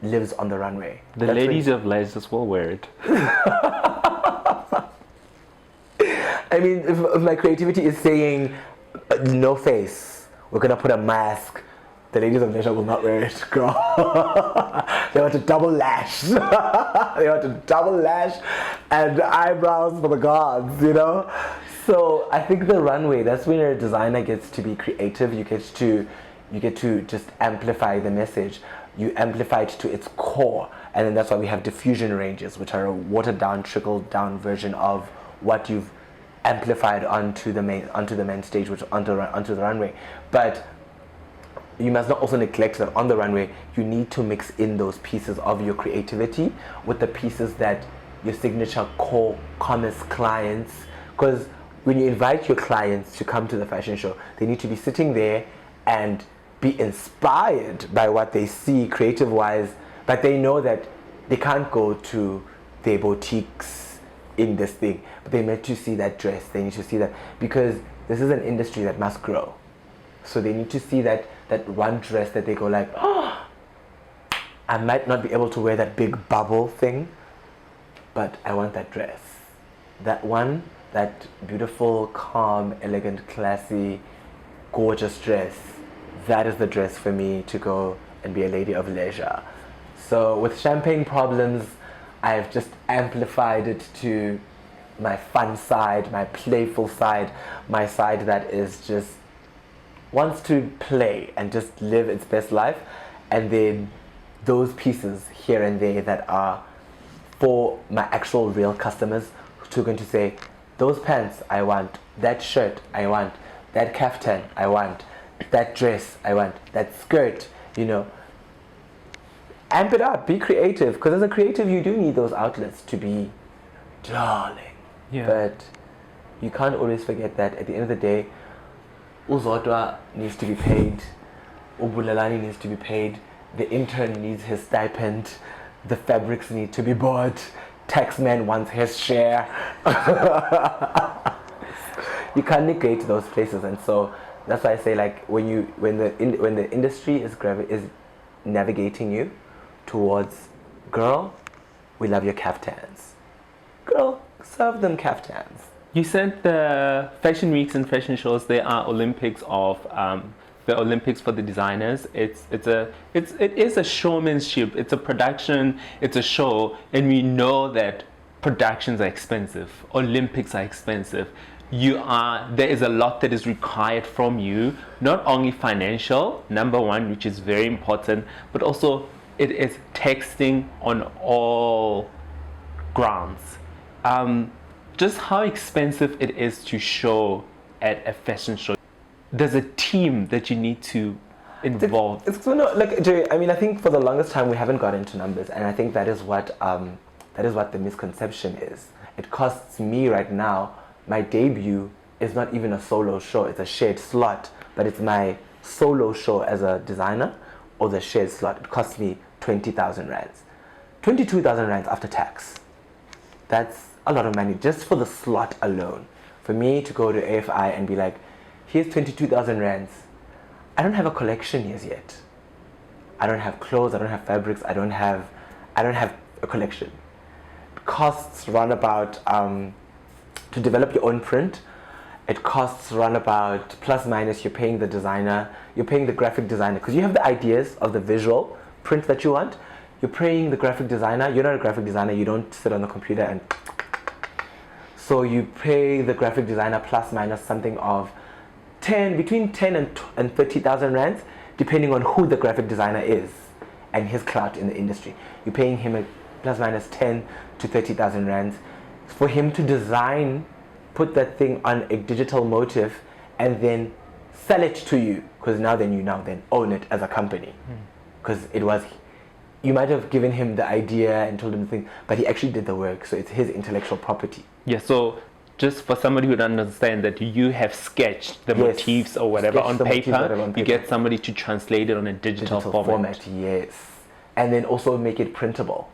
lives on the runway. The that's ladies of leisure will wear it. I mean, if my creativity is saying no face, we're gonna put a mask, the ladies of leisure will not wear it, girl. They want to double lash. They want to double lash and eyebrows for the gods, you know? So I think the runway, that's when a designer gets to be creative. You get to just amplify the message. You amplify it to its core, and then that's why we have diffusion ranges, which are a watered down, trickled down version of what you've amplified onto the main stage, which onto the runway. But you must not also neglect that on the runway you need to mix in those pieces of your creativity with the pieces that your signature core commerce clients, because when you invite your clients to come to the fashion show, they need to be sitting there and be inspired by what they see creative wise, but they know that they can't go to their boutiques in this thing, but they need to see that dress, they need to see that, because this is an industry that must grow. So they need to see that one dress that they go like, oh, I might not be able to wear that big bubble thing, but I want that dress. That one, that beautiful, calm, elegant, classy, gorgeous dress. That is the dress for me to go and be a lady of leisure. So with Champagne Problems, I've just amplified it to my fun side, my playful side, my side that is just wants to play and just live its best life, and then those pieces here and there that are for my actual real customers who are going to say, those pants I want, that shirt I want, that kaftan I want, that dress I want, that skirt, you know. Amp it up, be creative, because as a creative you do need those outlets to be darling. Yeah. But you can't always forget that at the end of the day, Uzodwa needs to be paid, Ubulelani needs to be paid, the intern needs his stipend, the fabrics need to be bought, taxman wants his share. You can't negate those places, and so that's why I say, like, when the industry is navigating you towards, girl, we love your kaftans. Girl, serve them kaftans. You said the fashion weeks and fashion shows, they are Olympics of the Olympics for the designers. It is a showmanship. It's a production. It's a show, and we know that productions are expensive, Olympics are expensive. There is a lot that is required from you, not only financial, number one, which is very important, but also it is taxing on all grounds. Just how expensive it is to show at a fashion show. There's a team that you need to involve. It's like Jerry, I mean, I think for the longest time we haven't got into numbers, and I think that is what the misconception is. It costs me right now. My debut is not even a solo show; it's a shared slot, but it's my solo show as a designer, or the shared slot. It costs me 20,000 rands, 22,000 rands after tax. That's a lot of money just for the slot alone. For me to go to AFI and be like, here's 22,000 rands. I don't have a collection yet. I don't have clothes, I don't have fabrics, I don't have a collection. Costs run about, to develop your own print, it costs run about plus minus, you're paying the designer, you're paying the graphic designer, because you have the ideas of the visual print that you want. You're paying the graphic designer. You're not a graphic designer, you don't sit on the computer and so you pay the graphic designer plus minus something of between 10 and 30,000 rands, depending on who the graphic designer is and his clout in the industry. You're paying him a plus minus 10 to 30,000 rands for him to design, put that thing on a digital motif, and then sell it to you. Because now then own it as a company. Because you might have given him the idea and told him the thing, but he actually did the work, so it's his intellectual property. Yeah, so just for somebody who doesn't understand that you have sketched the motifs or whatever on paper, you get somebody to translate it on a digital format. Yes. And then also make it printable.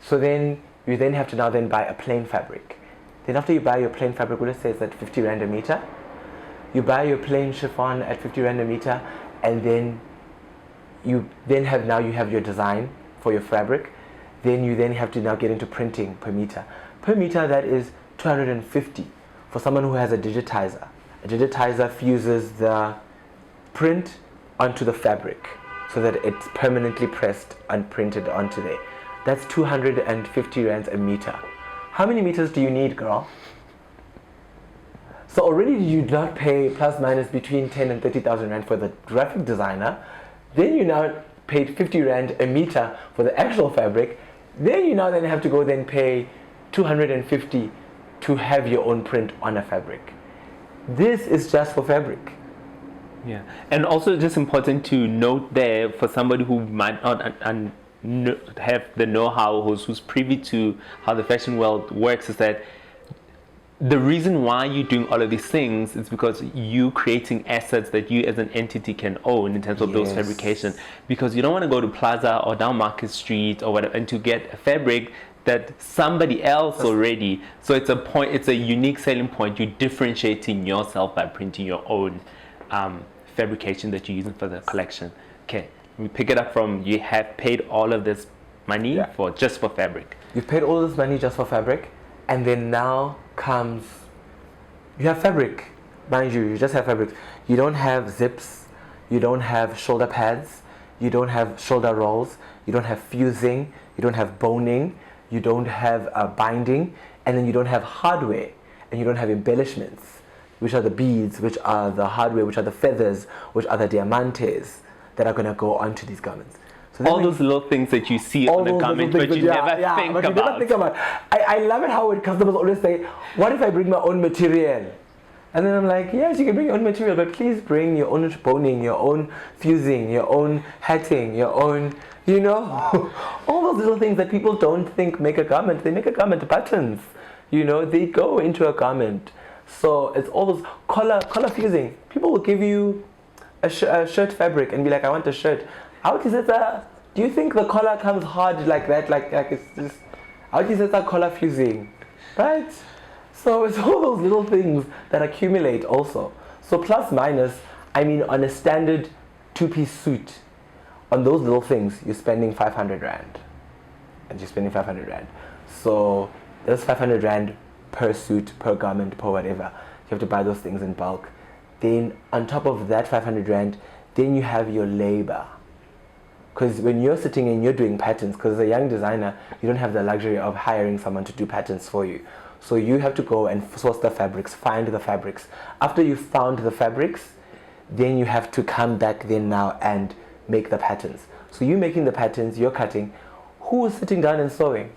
So then you then have to now buy a plain fabric. Then after you buy your plain fabric, let's say it's at 50 rand a meter, you buy your plain chiffon at 50 rand a meter, and then you have your design for your fabric. Then you have to now get into printing per meter. Per meter, that is 250 for someone who has a digitizer. A digitizer fuses the print onto the fabric so that it's permanently pressed and printed onto there. That's 250 rands a meter. How many meters do you need, girl? So already you not pay plus minus between 10 and 30,000 rand for the graphic designer. Then you now paid 50 rand a meter for the actual fabric. Then you now have to go pay 250 to have your own print on a fabric. This is just for fabric. Yeah, and also just important to note there for somebody who might not have the know-how, who's privy to how the fashion world works, is that the reason why you're doing all of these things is because you creating assets that you as an entity can own in terms of those fabrication. Because you don't want to go to Plaza or down Market Street or whatever and to get a fabric that somebody else already. So it's a unique selling point. You're differentiating yourself by printing your own fabrication that you're using for the collection. Okay, we pick it up from you have paid all of this money just for fabric. You've paid all this money just for fabric, and then now comes you have fabric. Mind you just have fabric. You don't have zips, you don't have shoulder pads, you don't have shoulder rolls, you don't have fusing, you don't have boning, you don't have binding, and then you don't have hardware, and you don't have embellishments, which are the beads, which are the hardware, which are the feathers, which are the diamantes that are going to go onto these garments. So all those little things that you see on the garment, but you never think about. I love it how customers always say, what if I bring my own material? And then I'm like, yes, you can bring your own material, but please bring your own boning, your own fusing, your own hatting, your own, all those little things that people don't think make a garment. They make a garment. Buttons, they go into a garment. So it's all those color fusing. People will give you a shirt fabric and be like, I want a shirt. Do you think the collar comes hard like that? Like it's just, how is it a collar fusing? Right? So it's all those little things that accumulate also. So plus minus, on a standard two-piece suit, on those little things, you're spending 500 rand. And you're spending 500 rand. So there's 500 rand per suit, per garment, per whatever. You have to buy those things in bulk. Then on top of that 500 rand, then you have your labor. Because when you're sitting and you're doing patterns, because as a young designer, you don't have the luxury of hiring someone to do patterns for you. So you have to go and source the fabrics, find the fabrics. After you've found the fabrics, then you have to come back then now and make the patterns. So you're making the patterns, you're cutting. Who is sitting down and sewing?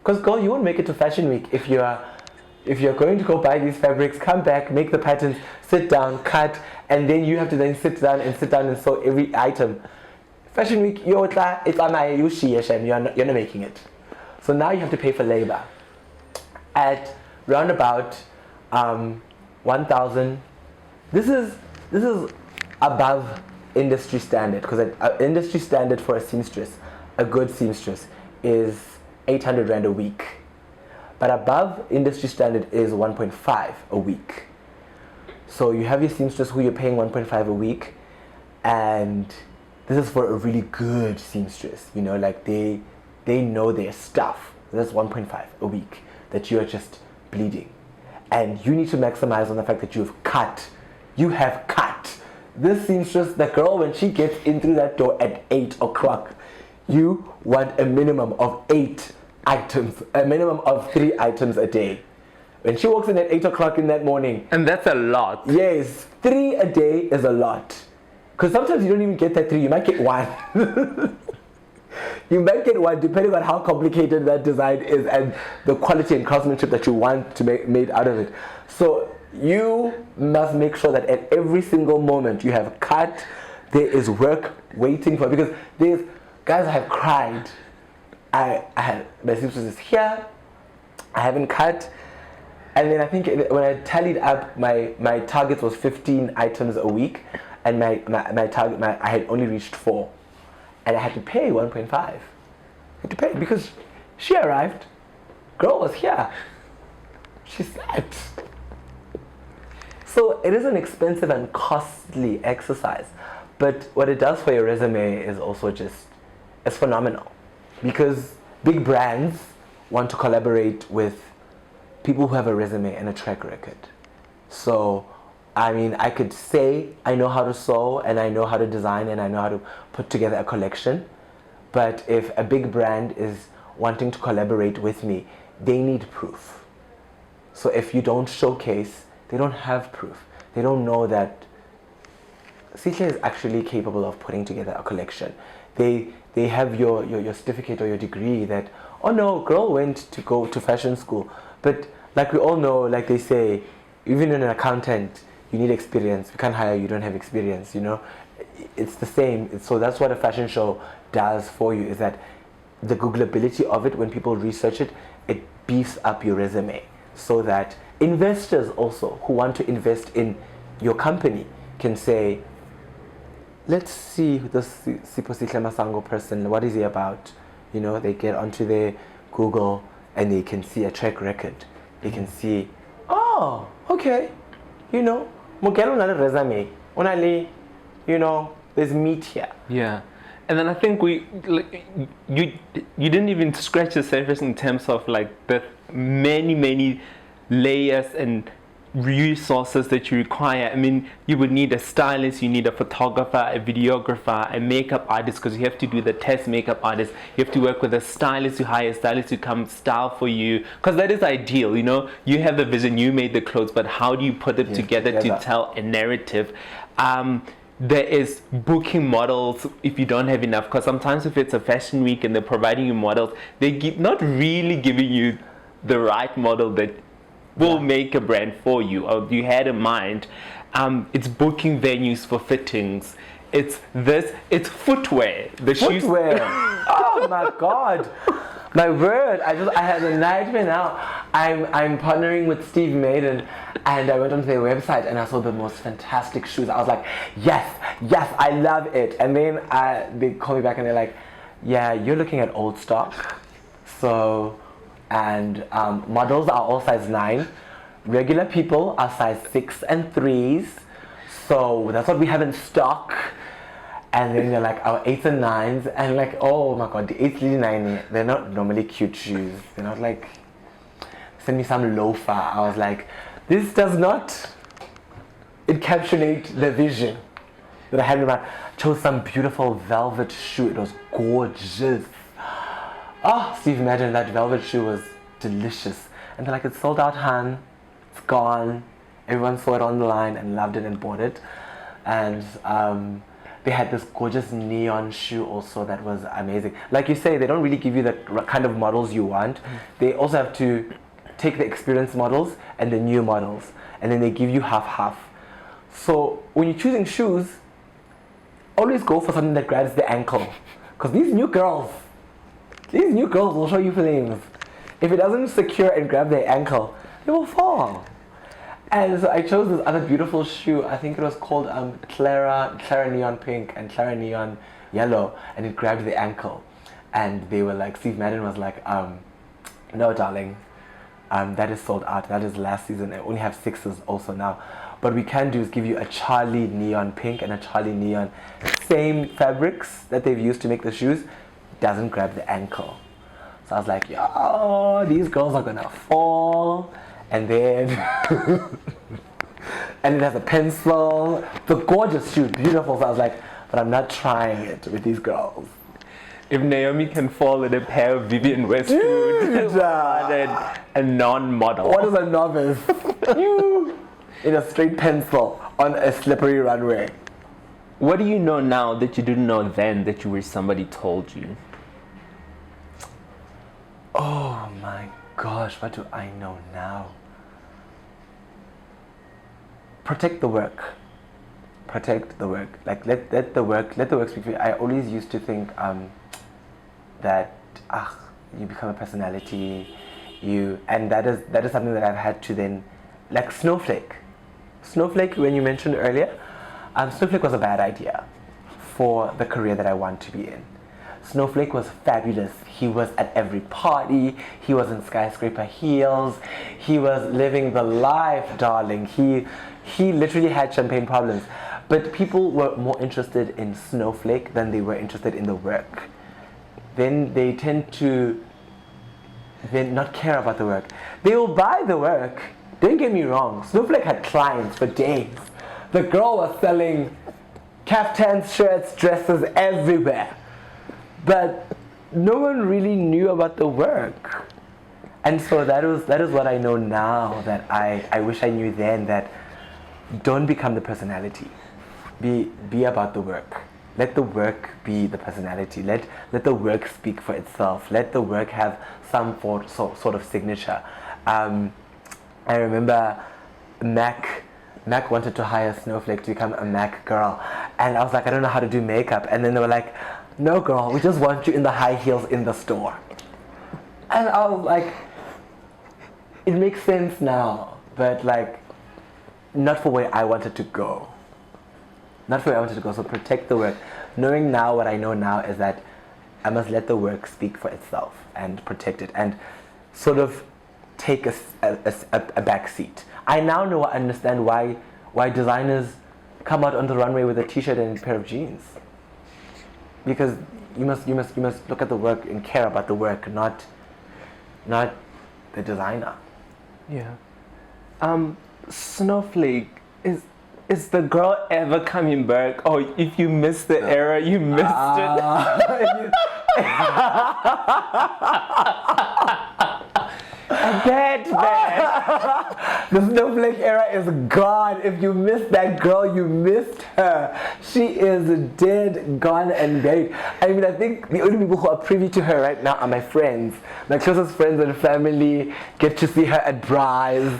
Because girl, you won't make it to Fashion Week if you're going to go buy these fabrics, come back, make the patterns, sit down, cut, and then you have to then sit down and sew every item. Fashion Week, you're not making it. So now you have to pay for labor. At round about 1,000, this is above industry standard, because industry standard for a seamstress, a good seamstress, is 800 Rand a week. But above industry standard is 1.5 a week. So you have your seamstress who you're paying 1.5 a week, and this is for a really good seamstress, you know, like they know their stuff. That's 1.5 a week that you are just bleeding. And you need to maximize on the fact that you have cut. You have cut. This seamstress, the girl, when she gets in through that door at 8 o'clock, you want a minimum of 8 items, a minimum of 3 items a day. When she walks in at 8 o'clock in that morning. And that's a lot. Yes, 3 a day is a lot. Because sometimes you don't even get that 3, you might get 1. You might get 1 depending on how complicated that design is and the quality and craftsmanship that you want to make made out of it. So you must make sure that at every single moment you have cut, there is work waiting for, because there's guys I have cried. I had my seamstress is here, I haven't cut, and then I think when I tallied up my target was 15 items a week, and my target I had only reached 4, and I had to pay 1.5. I had to pay because she arrived, girl was here, she slept. So it is an expensive and costly exercise, but what it does for your resume is also it's phenomenal, because big brands want to collaborate with people who have a resume and a track record. So I mean, I could say I know how to sew and I know how to design and I know how to put together a collection, but if a big brand is wanting to collaborate with me, they need proof. So if you don't showcase, they don't have proof. They don't know that Siphosihle is actually capable of putting together a collection. They have your certificate or your degree that, oh no, girl went to go to fashion school. But like we all know, like they say, even in an accountant, you need experience. We can't hire you, don't have experience, you know. It's the same. So that's what a fashion show does for you, is that the Googleability of it, when people research it, it beefs up your resume, so that investors also who want to invest in your company can say, let's see this Siphosihle Masango person, what is he about? You know, they get onto their Google and they can see a track record. They can see, oh, okay, you know, Mugelo na resume, only, you know, there's meat here. Yeah, and then I think you didn't even scratch the surface in terms of like the many layers and resources that you require. I mean, you would need a stylist, you need a photographer, a videographer, a makeup artist, because you have to do the test makeup artist. You have to work with a stylist, you hire a stylist to come style for you, because that is ideal, you know. You have the vision, you made the clothes, but how do you put it together to tell a narrative? There is booking models if you don't have enough, because sometimes if it's a fashion week and they're providing you models, they're not really giving you the right model that will make a brand for you, or you had in mind. It's booking venues for fittings. It's footwear. The footwear. shoes. Oh my God, my word! I had a nightmare now. I'm partnering with Steve Maiden, and I went onto their website and I saw the most fantastic shoes. I was like, yes, I love it. And then they call me back and they're like, yeah, you're looking at old stock. So. And models are all size 9. Regular people are size 6 and 3s. So that's what we have in stock. And then they're like our 8s and 9s. And like, oh my God, the 8s, 9, they're not normally cute shoes. They're not like, send me some loafer. I was like, this does not encapsulate the vision. that I had in mind. Chose some beautiful velvet shoe. It was gorgeous. Oh, Steve, imagine that velvet shoe was delicious. And they're like, it's sold out, hun. It's gone. Everyone saw it on the line and loved it and bought it. And they had this gorgeous neon shoe also that was amazing. Like you say, they don't really give you the kind of models you want. They also have to take the experienced models and the new models, and then they give you half. So when you're choosing shoes, always go for something that grabs the ankle. Because these new girls will show you flames. If it doesn't secure and grab their ankle, they will fall. And so I chose this other beautiful shoe. I think it was called Clara Neon Pink and Clara Neon Yellow, and it grabbed the ankle. And they were like, Steve Madden was like, no, darling, that is sold out. That is last season. I only have 6s also now. What we can do is give you a Charlie Neon Pink and a Charlie Neon, same fabrics that they've used to make the shoes, doesn't grab the ankle. So I was like, yo, these girls are gonna fall. And then, and it has a pencil, the gorgeous shoe, beautiful. So I was like, but I'm not trying it with these girls. If Naomi can fall in a pair of Vivienne Westwood, a non-model. What is a novice? You in a straight pencil on a slippery runway. What do you know now that you didn't know then that you wish somebody told you? Oh my gosh, what do I know now? Protect the work. Protect the work. Like let the work speak for you. I always used to think that you become a personality, and that is something that I've had to then, like Snowflake. Snowflake, when you mentioned earlier, Snowflake was a bad idea for the career that I want to be in. Snowflake was fabulous. He was at every party. He was in skyscraper heels. He was living the life, darling. He literally had champagne problems. But people were more interested in Snowflake than they were interested in the work. Then they tend to then not care about the work. They will buy the work. Don't get me wrong. Snowflake had clients for days. The girl was selling caftans, shirts, dresses everywhere. But no one really knew about the work. And so that is what I know now that I wish I knew then, that don't become the personality. Be about the work. Let the work be the personality. Let the work speak for itself. Let the work have some sort of signature. I remember Mac wanted to hire Snowflake to become a Mac girl. And I was like, I don't know how to do makeup. And then they were like, no girl, we just want you in the high heels in the store. And I was like, it makes sense now, but like, not for where I wanted to go. Not for where I wanted to go, so protect the work. Knowing now what I know now is that I must let the work speak for itself and protect it and sort of take a back seat. I now understand why designers come out on the runway with a t-shirt and a pair of jeans. Because you must look at the work and care about the work, not the designer. Yeah. Snowflake, is the girl ever coming back? Or if you missed the era, you missed it. Bad. The Snowflake era is gone. If you missed that girl, you missed her. She is dead, gone, and buried. I mean, I think the only people who are privy to her right now are my friends. My closest friends and family get to see her at Bry's.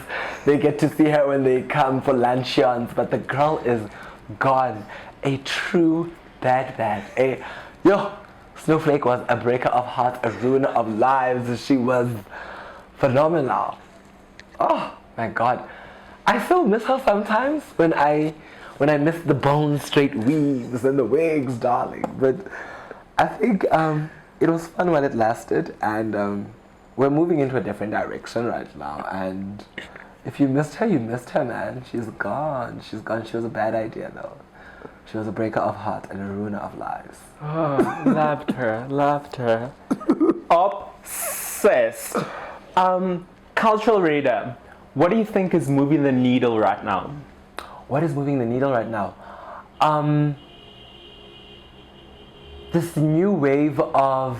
They get to see her when they come for luncheons. But the girl is gone. A true bad. Snowflake was a breaker of hearts, a ruiner of lives. She was phenomenal. Oh my God, I still miss her sometimes when I miss the bone straight weaves and the wigs, darling. But I think it was fun while it lasted, and we're moving into a different direction right now. And if you missed her, you missed her, man. She's gone. She was a bad idea though. She was a breaker of heart and a ruiner of lives. Oh, loved her. Obsessed. Cultural radar. What do you think is moving the needle right now? What is moving the needle right now? this new wave of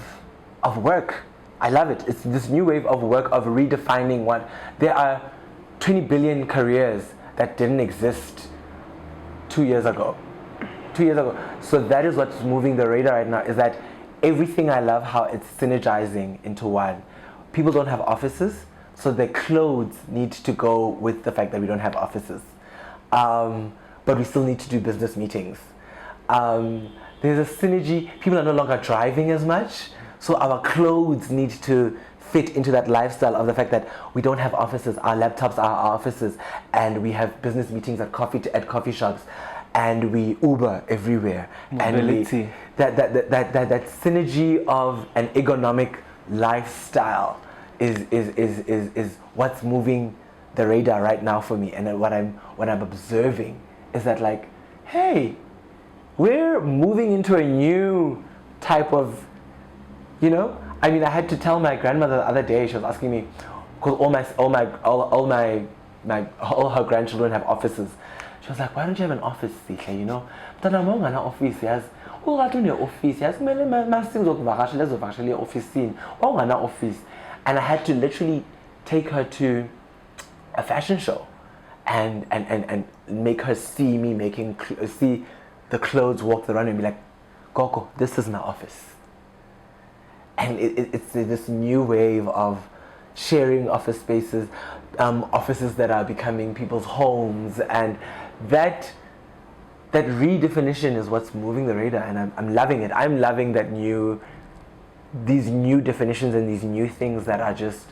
work. I love it. It's this new wave of work, of redefining what there are 20 billion careers that didn't exist 2 years ago. 2 years ago. So that is what's moving the radar right now, is that everything, I love how it's synergizing into one. People don't have offices, so their clothes need to go with the fact that we don't have offices. But we still need to do business meetings. There's a synergy. People are no longer driving as much, so our clothes need to fit into that lifestyle of the fact that we don't have offices. Our laptops are our offices, and we have business meetings at coffee shops, and we Uber everywhere. Mobility. And that synergy of an ergonomic lifestyle is what's moving the radar right now for me. And what I'm observing is that, like, hey, we're moving into a new type of, I mean, I had to tell my grandmother the other day. She was asking me, because all her grandchildren have offices. She was like, why don't you have an office, Sihle? Mntana wam ungana office, yazi. Ungathi une-office, yazi kumele masizokuvakashela ezovakashela e-ofisini. Ungana office. And I had to literally take her to a fashion show and make her see me see the clothes walk the runway and be like, Gogo, this is my office. And it's this new wave of sharing office spaces, offices that are becoming people's homes, and that redefinition is what's moving the radar, and I'm loving it. I'm loving these new definitions and these new things that are just,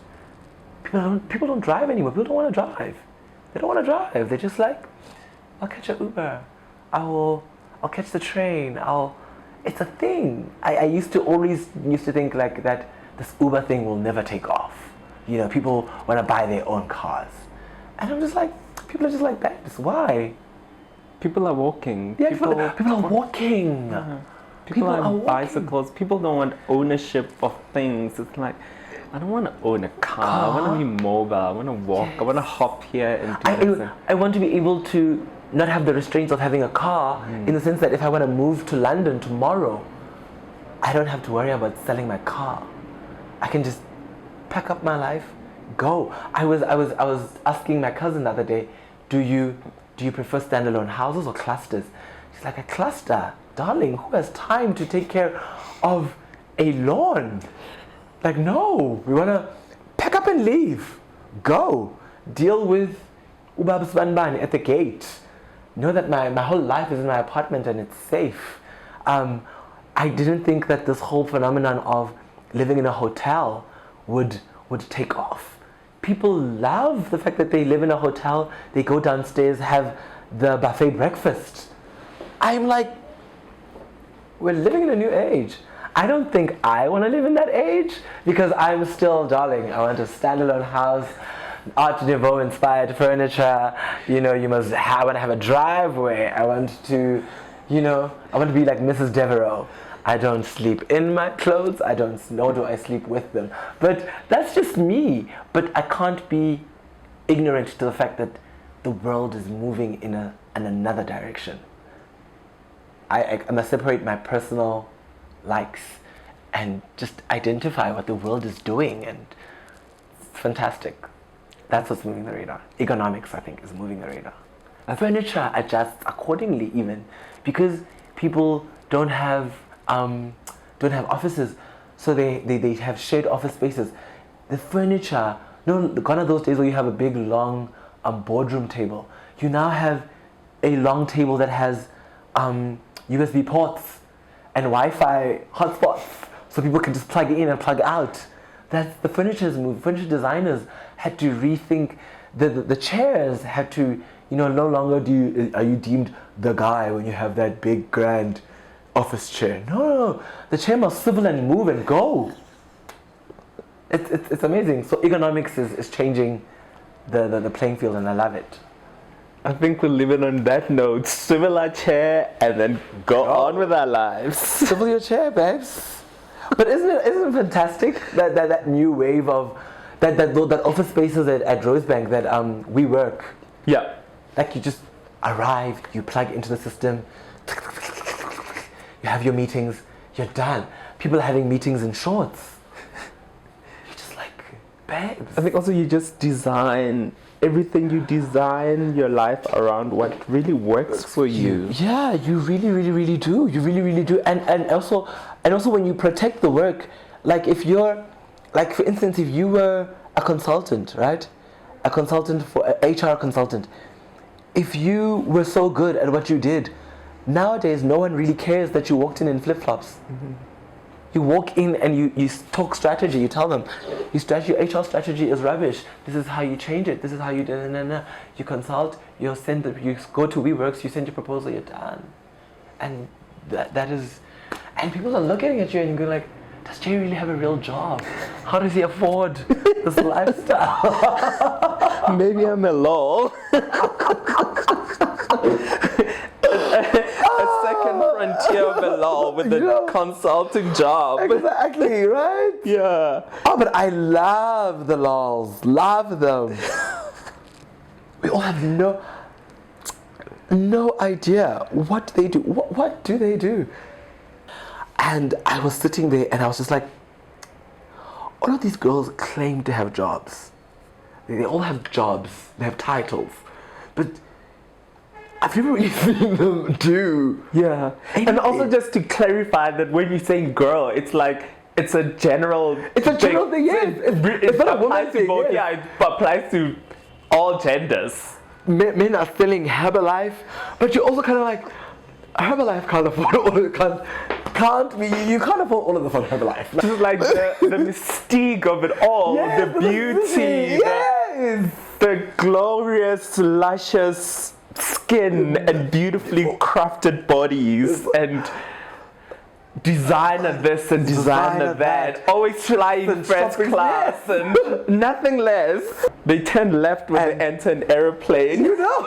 people don't drive anymore. People don't want to drive. They don't want to drive. They're just like, I'll catch an Uber. I'll catch the train. It's a thing. I used to think like that this Uber thing will never take off. People want to buy their own cars. And I'm just like, people are just like that. Why? People are walking. Yeah, people are walking. Uh-huh. People are on bicycles. People don't want ownership of things. It's like, I don't want to own a car. I want to be mobile. I want to walk. Yes. I want to hop here and do this. I want to be able to not have the restraints of having a car, in the sense that if I want to move to London tomorrow, I don't have to worry about selling my car. I can just pack up my life, go. I was asking my cousin the other day, do you prefer standalone houses or clusters? She's like, a cluster, darling, who has time to take care of a lawn? Like, no, we want to pack up and leave, go, deal with Ubab's Banban at the gate. Know that my whole life is in my apartment and it's safe. I didn't think that this whole phenomenon of living in a hotel would take off. People love the fact that they live in a hotel, they go downstairs, have the buffet breakfast. I'm like, we're living in a new age. I don't think I want to live in that age, because I'm still, darling, I want a standalone house, Art Nouveau inspired furniture. You want to have a driveway. I want to be like Mrs. Devereaux. I don't sleep in my clothes. Nor do I sleep with them. But that's just me. But I can't be ignorant to the fact that the world is moving in another direction. I must separate my personal likes and just identify what the world is doing, and it's fantastic. That's what's moving the radar. Economics, I think, is moving the radar. Furniture adjusts accordingly, even because people don't have offices, so they have shared office spaces. The furniture, gone are those days where you have a big long boardroom table. You now have a long table that has USB ports and Wi-Fi hotspots, so people can just plug in and plug out. That's the furniture's move. Furniture designers had to rethink the chairs. Had to, no longer are you deemed the guy when you have that big grand office chair. No, the chair must swivel and move and go. It's amazing. So economics is changing the playing field, and I love it. I think we'll leave it on that note. Swivel our chair and then go on with our lives. Swivel your chair, babes. But isn't it fantastic that new wave of that office spaces at Rosebank that we work? Yeah. Like, you just arrive, you plug into the system, You have your meetings, you're done. People are having meetings in shorts. You're just like, babes. I think also you just design everything. You design your life around what really works for you. Yeah, you really, really, really do. You really, really do. And also when you protect the work, like if you're, like for instance, if you were a consultant, right? A consultant for an HR consultant. If you were so good at what you did, nowadays no one really cares that you walked in flip-flops. Mm-hmm. You walk in and you talk strategy. You tell them, your HR strategy is rubbish. This is how you change it. This is how you do it. You consult. You go to WeWorks. You send your proposal. You're done. And that is, and people are looking at you and you're like, does Jay really have a real job? How does he afford this lifestyle? Maybe I'm a lol. A second frontier of a lol with a consulting job. Exactly, right? Yeah. Oh, but I love the lols. Love them. We all have no idea what they do. What do they do? And I was sitting there and I was just like, all of these girls claim to have jobs. They all have jobs, they have titles, but I've never really seen them do. Yeah. And also just to clarify that when you're saying girl, it's like, it's a general thing. It's a general thing, yes. It applies to both, yeah, it applies to all genders. Men are selling Herbalife, but you're also kind of like, Herbalife can't afford all you can't afford all of the fun Herbalife. This is like the mystique of it all, yes, the beauty, yes. the glorious, luscious skin and beautifully crafted bodies and designer this and designer that, always flying first class and nothing less. They turn left when they enter an airplane. You know.